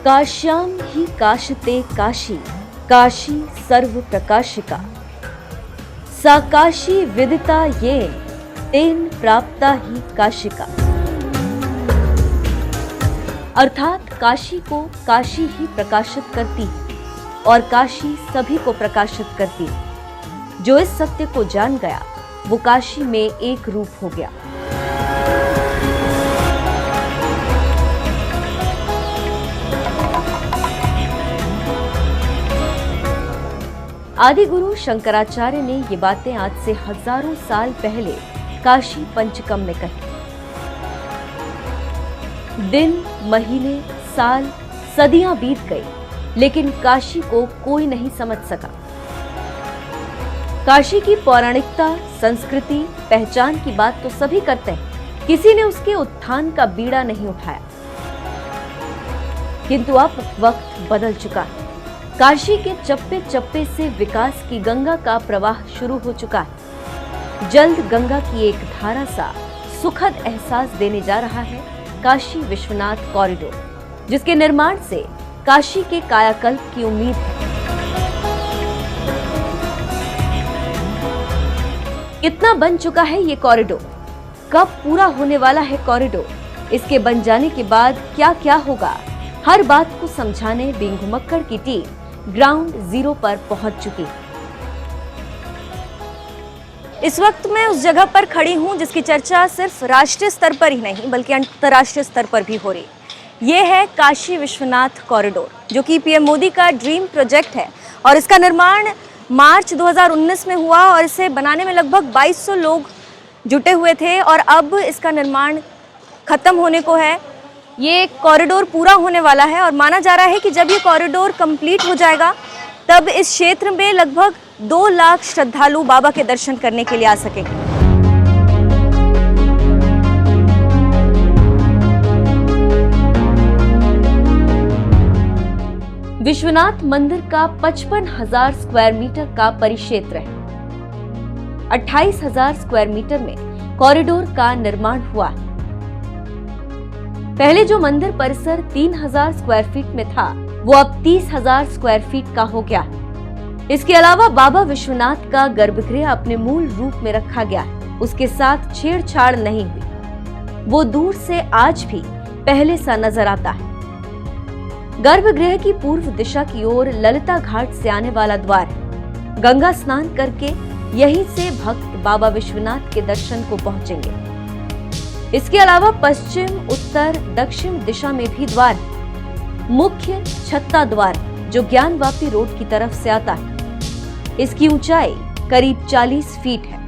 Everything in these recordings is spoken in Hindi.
काश्याम ही काशते काशी, काशी सर्व प्रकाशिका। सा काशी विदिता येन, तेन प्राप्ता ही काशिका। अर्थात काशी को काशी ही प्रकाशित करती है और काशी सभी को प्रकाशित करती है। जो इस सत्य को जान गया वो काशी में एक रूप हो गया। आदि गुरु शंकराचार्य ने ये बातें आज से हजारों साल पहले काशी पंचकम में कही। दिन, महीने, साल, सदियां बीत गई, लेकिन काशी को कोई नहीं समझ सका। काशी की पौराणिकता, संस्कृति, पहचान की बात तो सभी करते हैं, किसी ने उसके उत्थान का बीड़ा नहीं उठाया। किंतु अब वक्त बदल चुका है। काशी के चप्पे चप्पे से विकास की गंगा का प्रवाह शुरू हो चुका है। जल्द गंगा की एक धारा सा सुखद एहसास देने जा रहा है काशी विश्वनाथ कॉरिडोर, जिसके निर्माण से काशी के कायाकल्प की उम्मीद है। कितना बन चुका है ये कॉरिडोर? कब पूरा होने वाला है कॉरिडोर? इसके बन जाने के बाद क्या क्या होगा? हर बात को समझाने बीइंग घुमक्कड़ की टीम ग्राउंड जीरो पर पहुंच चुकी है। इस वक्त मैं उस जगह पर खड़ी हूं जिसकी चर्चा सिर्फ राष्ट्रीय स्तर पर ही नहीं बल्कि अंतर्राष्ट्रीय स्तर पर भी हो रही है। ये है काशी विश्वनाथ कॉरिडोर, जो कि पीएम मोदी का ड्रीम प्रोजेक्ट है और इसका निर्माण मार्च 2019 में हुआ और इसे बनाने में लगभग 2200 लोग जुटे हुए थे और अब इसका निर्माण खत्म होने को है। ये कॉरिडोर पूरा होने वाला है और माना जा रहा है कि जब ये कॉरिडोर कंप्लीट हो जाएगा तब इस क्षेत्र में लगभग 2 लाख श्रद्धालु बाबा के दर्शन करने के लिए आ सकेंगे। विश्वनाथ मंदिर का 55,000 स्क्वायर मीटर का परिक्षेत्र है। 28,000 स्क्वायर मीटर में कॉरिडोर का निर्माण हुआ है। पहले जो मंदिर परिसर 3,000 स्क्वायर फीट में था वो अब 30,000 स्क्वायर फीट का हो गया है। इसके अलावा बाबा विश्वनाथ का गर्भगृह अपने मूल रूप में रखा गया है, उसके साथ छेड़छाड़ नहीं हुई। वो दूर से आज भी पहले सा नजर आता है। गर्भगृह की पूर्व दिशा की ओर ललिता घाट से आने वाला द्वार है। गंगा स्नान करके यहीं से भक्त बाबा विश्वनाथ के दर्शन को पहुंचेंगे। इसके अलावा पश्चिम, उत्तर, दक्षिण दिशा में भी द्वार है। मुख्य छत्ता द्वार जो ज्ञानवापी रोड की तरफ से आता है। इसकी ऊंचाई करीब 40 फीट है।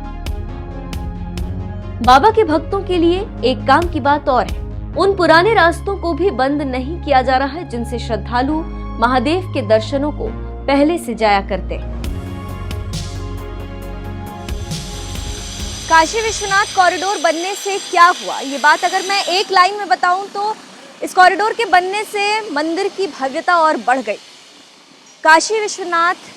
बाबा के भक्तों के लिए एक काम की बात और है, उन पुराने रास्तों को भी बंद नहीं किया जा रहा है जिनसे श्रद्धालु महादेव के दर्शनों को पहले से जाया करते हैं। काशी विश्वनाथ कॉरिडोर बनने से क्या हुआ, ये बात अगर मैं एक लाइन में बताऊं तो इस कॉरिडोर के बनने से मंदिर की भव्यता और बढ़ गई। काशी विश्वनाथ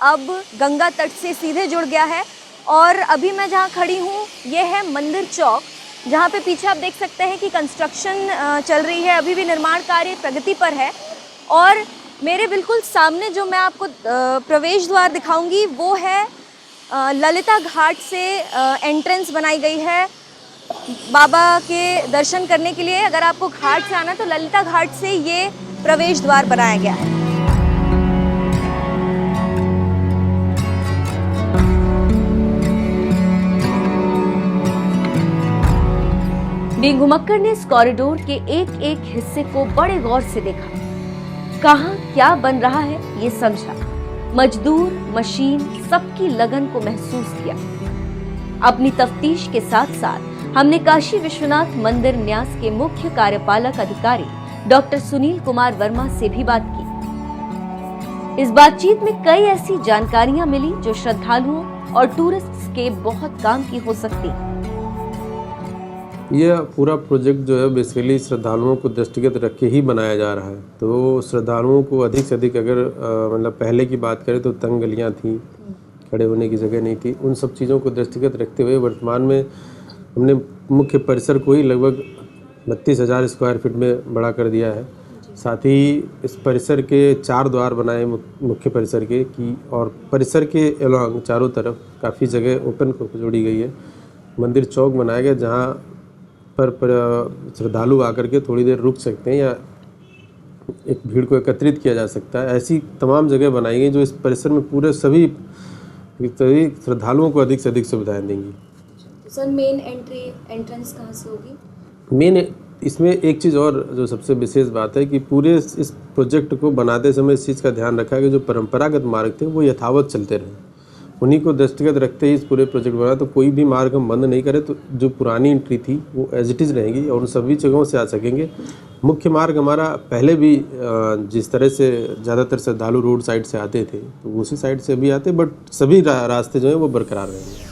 अब गंगा तट से सीधे जुड़ गया है और अभी मैं जहां खड़ी हूं ये है मंदिर चौक, जहां पे पीछे आप देख सकते हैं कि कंस्ट्रक्शन चल रही है, अभी भी निर्माण कार्य प्रगति पर है। और मेरे बिल्कुल सामने जो मैं आपको प्रवेश द्वार दिखाऊंगी वो है ललिता घाट से एंट्रेंस बनाई गई है बाबा के दर्शन करने के लिए। अगर आपको घाट से आना तो ललिता घाट से ये प्रवेश द्वार बनाया गया है। बीइंग घुमक्कड़ ने इस कॉरिडोर के एक एक हिस्से को बड़े गौर से देखा। कहां क्या बन रहा है ये समझा। मजदूर, मशीन, सबकी लगन को महसूस किया। अपनी तफ्तीश के साथ साथ हमने काशी विश्वनाथ मंदिर न्यास के मुख्य कार्यपालक अधिकारी डॉक्टर सुनील कुमार वर्मा से भी बात की। इस बातचीत में कई ऐसी जानकारियां मिली जो श्रद्धालुओं और टूरिस्ट्स के बहुत काम की हो सकती। यह पूरा प्रोजेक्ट जो है बेसिकली श्रद्धालुओं को दृष्टिगत रख के ही बनाया जा रहा है। तो श्रद्धालुओं को अधिक से अधिक अगर मतलब पहले की बात करें तो तंग गलियाँ थी, खड़े होने की जगह नहीं थी, उन सब चीज़ों को दृष्टिगत रखते हुए वर्तमान में हमने मुख्य परिसर को ही लगभग 32,000 स्क्वायर फीट में बड़ा कर दिया है। साथ ही इस परिसर के 4 द्वार बनाए मुख्य परिसर के की, और परिसर के अलॉन्ग चारों तरफ काफ़ी जगह ओपन को जोड़ी गई है। मंदिर चौक बनाया गया जहाँ पर श्रद्धालु आकर के थोड़ी देर रुक सकते हैं या एक भीड़ को एकत्रित किया जा सकता है। ऐसी तमाम जगह बनाई गई जो इस परिसर में पूरे सभी श्रद्धालुओं को अधिक से अधिक सुविधाएं देंगी। सर मेन एंट्रेंस कहाँ से होगी? मेन इसमें एक चीज़ और जो सबसे विशेष बात है कि पूरे इस प्रोजेक्ट को बनाते समय इस चीज़ का ध्यान रखा कि जो परंपरागत मार्ग थे वो यथावत चलते रहे। उन्हीं को दृष्टिगत रखते ही इस पूरे प्रोजेक्ट बना, तो कोई भी मार्ग हम बंद नहीं करें, तो जो पुरानी एंट्री थी वो एज इट इज़ रहेगी और उन सभी जगहों से आ सकेंगे। मुख्य मार्ग हमारा पहले भी जिस तरह से ज़्यादातर श्रद्धालु रोड साइड से आते थे तो उसी साइड से भी आते, बट सभी रास्ते जो हैं वो बरकरार रहेंगे।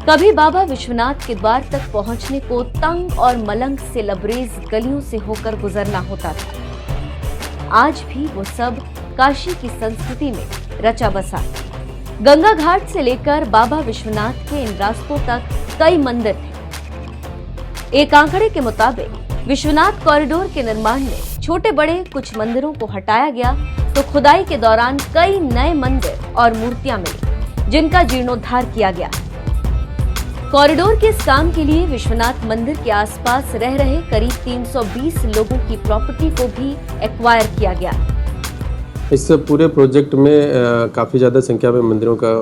कभी बाबा विश्वनाथ के द्वार तक पहुंचने को तंग और मलंग से लबरेज गलियों से होकर गुजरना होता था। आज भी वो सब काशी की संस्कृति में रचा बसा। गंगा घाट से लेकर बाबा विश्वनाथ के इन रास्तों तक कई मंदिर थे। एक आंकड़े के मुताबिक विश्वनाथ कॉरिडोर के निर्माण में छोटे बड़े कुछ मंदिरों को हटाया गया तो खुदाई के दौरान कई नए मंदिर और मूर्तियां मिली जिनका जीर्णोद्धार किया गया। कॉरिडोर के इस काम के लिए विश्वनाथ मंदिर के आसपास रह रहे करीब 320 लोगों की प्रॉपर्टी को भी एक्वायर किया गया। इस पूरे प्रोजेक्ट में काफ़ी ज़्यादा संख्या में मंदिरों का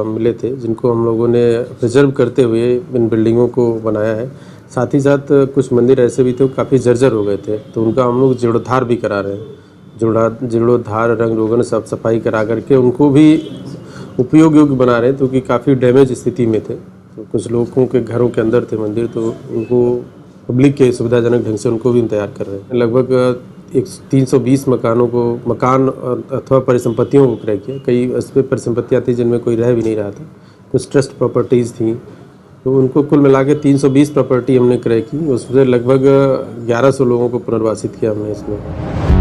मिले थे जिनको हम लोगों ने प्रिजर्व करते हुए इन बिल्डिंगों को बनाया है। साथ ही साथ कुछ मंदिर ऐसे भी थे काफ़ी जर्जर हो गए थे, तो उनका हम लोग जीर्णोद्धार भी करा रहे हैं। जीर्णोद्धार, रंग रोगन, साफ सफाई करा करके उनको भी उपयोग योग्य बना रहे हैं, क्योंकि काफ़ी डैमेज स्थिति में थे। तो कुछ लोगों के घरों के अंदर थे मंदिर, तो उनको पब्लिक के सुविधाजनक ढंग से उनको भी हम तैयार कर रहे हैं। लगभग 320 मकान अथवा परिसंपत्तियों को क्रय किया। कई ऐसी परिसंपत्तियाँ थी जिनमें कोई रह भी नहीं रहा था, कुछ ट्रस्ट प्रॉपर्टीज़ थी, तो उनको कुल मिला के 320 प्रॉपर्टी हमने क्रय की। उसमें लगभग 1100 लोगों को पुनर्वासित किया हमने इसमें।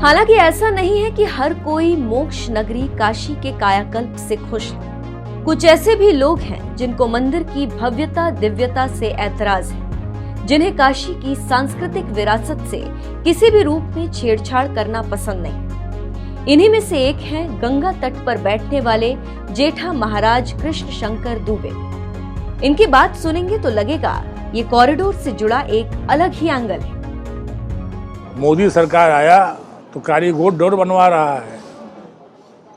हालांकि ऐसा नहीं है कि हर कोई मोक्ष नगरी काशी के कायाकल्प से खुश है। कुछ ऐसे भी लोग हैं जिनको मंदिर की भव्यता दिव्यता से ऐतराज है, जिन्हें काशी की सांस्कृतिक विरासत से किसी भी रूप में छेड़छाड़ करना पसंद नहीं। इन्हीं में से एक हैं गंगा तट पर बैठने वाले जेठा महाराज कृष्ण शंकर दुबे। इनकी बात सुनेंगे तो लगेगा ये कॉरिडोर से जुड़ा एक अलग ही एंगल है। मोदी सरकार आया तो कॉरिडोर बनवा रहा है।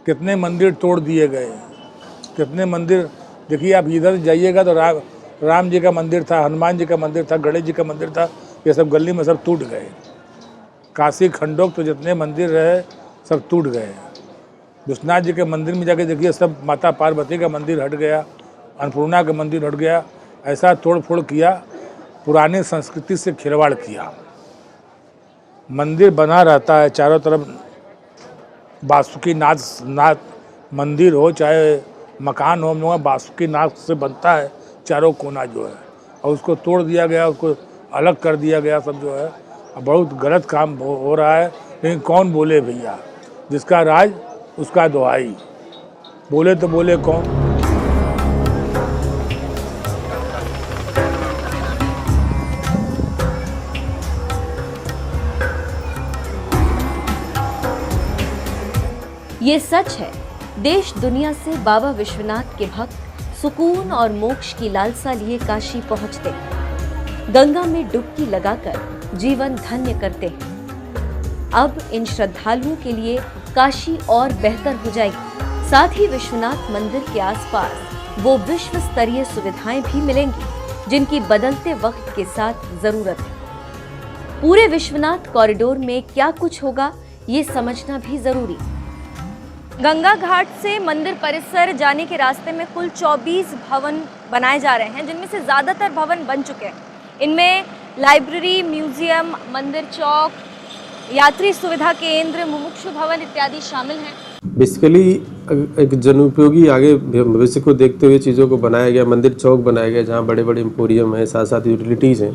कितने मंदिर तोड़ दिए गए, कितने मंदिर देखिए, आप इधर जाइएगा तो राम जी का मंदिर था, हनुमान जी का मंदिर था, गणेश जी का मंदिर था, ये सब गली में सब टूट गए। काशी खंडों तो जितने मंदिर रहे सब टूट गए। विश्वनाथ जी के मंदिर में जाके देखिए, सब माता पार्वती का मंदिर हट गया, अन्नपूर्णा का मंदिर हट गया। ऐसा तोड़ फोड़ किया, पुरानी संस्कृति से खिलवाड़ किया। मंदिर बना रहता है चारों तरफ, बासुकीनाथ मंदिर हो चाहे मकान हो, बासुकीनाथ से बनता है चारों कोना जो है, और उसको तोड़ दिया गया, उसको अलग कर दिया गया सब जो है। बहुत गलत काम हो रहा है। लेकिन कौन बोले भैया, जिसका राज उसका दुहाई, बोले तो बोले कौन। ये सच है, देश दुनिया से बाबा विश्वनाथ के भक्त सुकून और मोक्ष की लालसा लिए काशी पहुंचते हैं, गंगा में डुबकी लगाकर जीवन धन्य करते हैं। अब इन श्रद्धालुओं के लिए काशी और बेहतर हो जाएगी। साथ ही विश्वनाथ मंदिर के आसपास वो विश्व स्तरीय सुविधाएं भी मिलेंगी जिनकी बदलते वक्त के साथ जरूरत है। पूरे विश्वनाथ कॉरिडोर में क्या कुछ होगा ये समझना भी जरूरी। गंगा घाट से मंदिर परिसर जाने के रास्ते में कुल 24 भवन बनाए जा रहे हैं, जिनमें से ज़्यादातर भवन बन चुके हैं। इनमें लाइब्रेरी, म्यूजियम, मंदिर चौक, यात्री सुविधा केंद्र, मुमुक्षु भवन इत्यादि शामिल हैं। बेसिकली एक जनोपयोगी आगे भविष्य को देखते हुए चीज़ों को बनाया गया। मंदिर चौक बनाया गया जहाँ बड़े बड़े एम्पोरियम है, साथ साथ यूटिलिटीज़ हैं।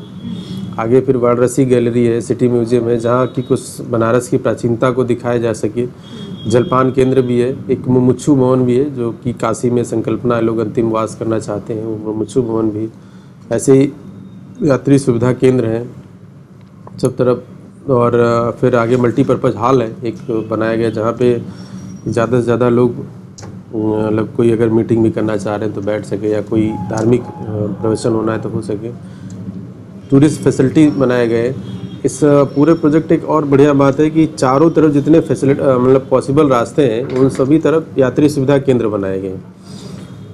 आगे फिर वाराणसी गैलरी है, सिटी म्यूजियम है, जहाँ की कुछ बनारस की प्राचीनता को दिखाया जा सके। जलपान केंद्र भी है, एक मुमुक्षु भवन भी है जो कि काशी में संकल्पना लोग अंतिम वास करना चाहते हैं, वो मुमुक्षु भवन भी। ऐसे ही यात्री सुविधा केंद्र हैं सब तरफ। और फिर आगे मल्टीपर्पज़ हॉल है एक बनाया गया, जहाँ पे ज़्यादा से ज़्यादा लोग मतलब कोई अगर मीटिंग भी करना चाह रहे हैं तो बैठ सके, या कोई धार्मिक प्रवचन होना है तो हो सके। टूरिस्ट फैसिलिटी बनाए गए। इस पूरे प्रोजेक्ट एक और बढ़िया बात है कि चारों तरफ जितने फैसिलिटी मतलब पॉसिबल रास्ते हैं उन सभी तरफ यात्री सुविधा केंद्र बनाए गए।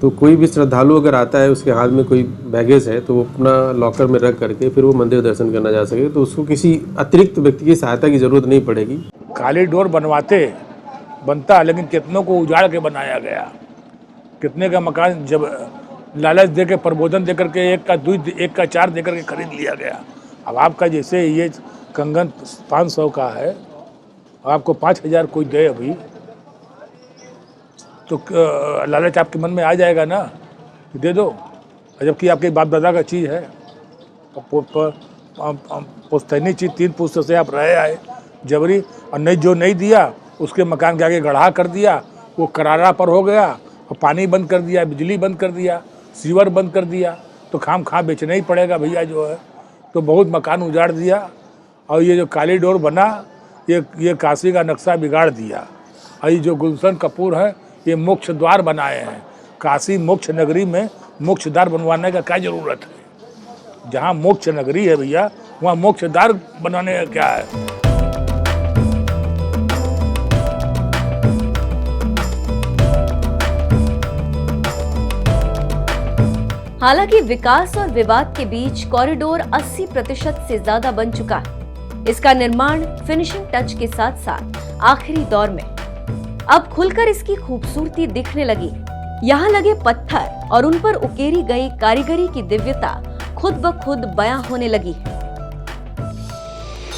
तो कोई भी श्रद्धालु अगर आता है, उसके हाथ में कोई बैगेज है, तो वो अपना लॉकर में रख करके फिर वो मंदिर दर्शन करना जा सके, तो उसको किसी अतिरिक्त व्यक्ति की सहायता की जरूरत नहीं पड़ेगी। कॉरिडोर बनता लेकिन कितनों को उजाड़ के बनाया गया। कितने का मकान जब लालच दे के प्रबोधन दे करके एक का 4 दे करके खरीद लिया गया। अब आपका जैसे ये कंगन 500 का है, आपको 5000 कोई दे अभी तो लालच आपके मन में आ जाएगा ना, दे दो, जबकि आपके बाप दादा का चीज़ है, पुश्तैनी चीज़ 3 पुश्तों से आप रहे आए जबरी। और नहीं, जो नहीं दिया उसके मकान के आगे गढ़ा कर दिया, वो करारा पर हो गया, और पानी बंद कर दिया, बिजली बंद कर दिया, सीवर बंद कर दिया, तो खाम खा बेचना ही पड़ेगा भैया जो है। तो बहुत मकान उजाड़ दिया। और ये जो कॉरिडोर बना, ये काशी का नक्शा बिगाड़ दिया। और ये जो गुलशन कपूर है, ये मोक्ष द्वार बनाए हैं। काशी मोक्ष नगरी में मोक्ष द्वार बनवाने का क्या ज़रूरत है? जहाँ मोक्ष नगरी है भैया, वहाँ मोक्ष द्वार बनाने का क्या है? हालांकि विकास और विवाद के बीच कॉरिडोर 80% से ज्यादा बन चुका है। इसका निर्माण फिनिशिंग टच के साथ साथ आखिरी दौर में। अब खुलकर इसकी खूबसूरती दिखने लगी। यहाँ लगे पत्थर और उन पर उकेरी गई कारीगरी की दिव्यता खुद ब खुद बयां होने लगी है।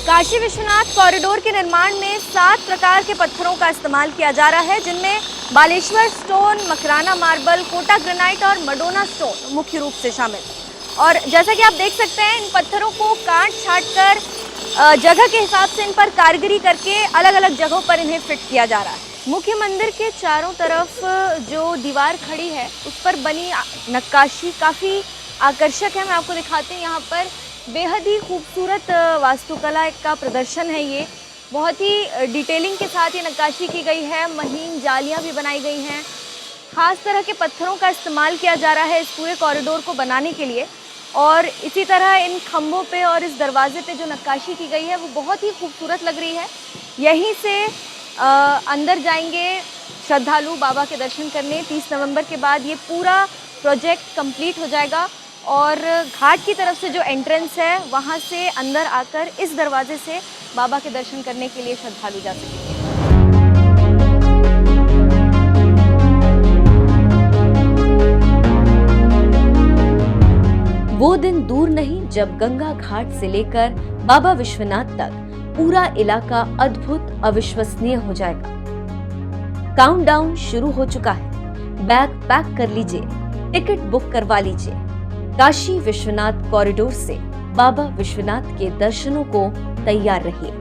काशी विश्वनाथ कॉरिडोर के निर्माण में 7 प्रकार के पत्थरों का इस्तेमाल किया जा रहा है, जिनमें Baleshwar stone, Makrana marble, Kota granite और मडोना स्टोन मुख्य रूप से शामिल। और जैसा कि आप देख सकते हैं, इन पत्थरों को काट छाट कर जगह के हिसाब से इन पर कारीगरी करके अलग अलग जगहों पर इन्हें फिट किया जा रहा है। मुख्य मंदिर के चारों तरफ जो दीवार खड़ी है उस पर बनी नक्काशी काफ़ी आकर्षक है। मैं आपको दिखाते हैं, यहाँ पर बेहद ही खूबसूरत वास्तुकला का प्रदर्शन है। ये बहुत ही डिटेलिंग के साथ ये नक्काशी की गई है। महीन जालियाँ भी बनाई गई हैं। ख़ास तरह के पत्थरों का इस्तेमाल किया जा रहा है इस पूरे कॉरिडोर को बनाने के लिए। और इसी तरह इन खंभों पे और इस दरवाजे पे जो नक्काशी की गई है वो बहुत ही खूबसूरत लग रही है। यहीं से अंदर जाएंगे श्रद्धालु बाबा के दर्शन करने। 30 नवंबर के बाद ये पूरा प्रोजेक्ट कंप्लीट हो जाएगा और घाट की तरफ से जो एंट्रेंस है वहाँ से अंदर आकर इस दरवाजे से बाबा के दर्शन करने के लिए श्रद्धालु जा सकेंगे। वो दिन दूर नहीं जब गंगा घाट से लेकर बाबा विश्वनाथ तक पूरा इलाका अद्भुत अविश्वसनीय हो जाएगा। काउंटडाउन शुरू हो चुका है। बैग पैक कर लीजिए, टिकट बुक करवा लीजिए। काशी विश्वनाथ कॉरिडोर से बाबा विश्वनाथ के दर्शनों को तैयार रहिए।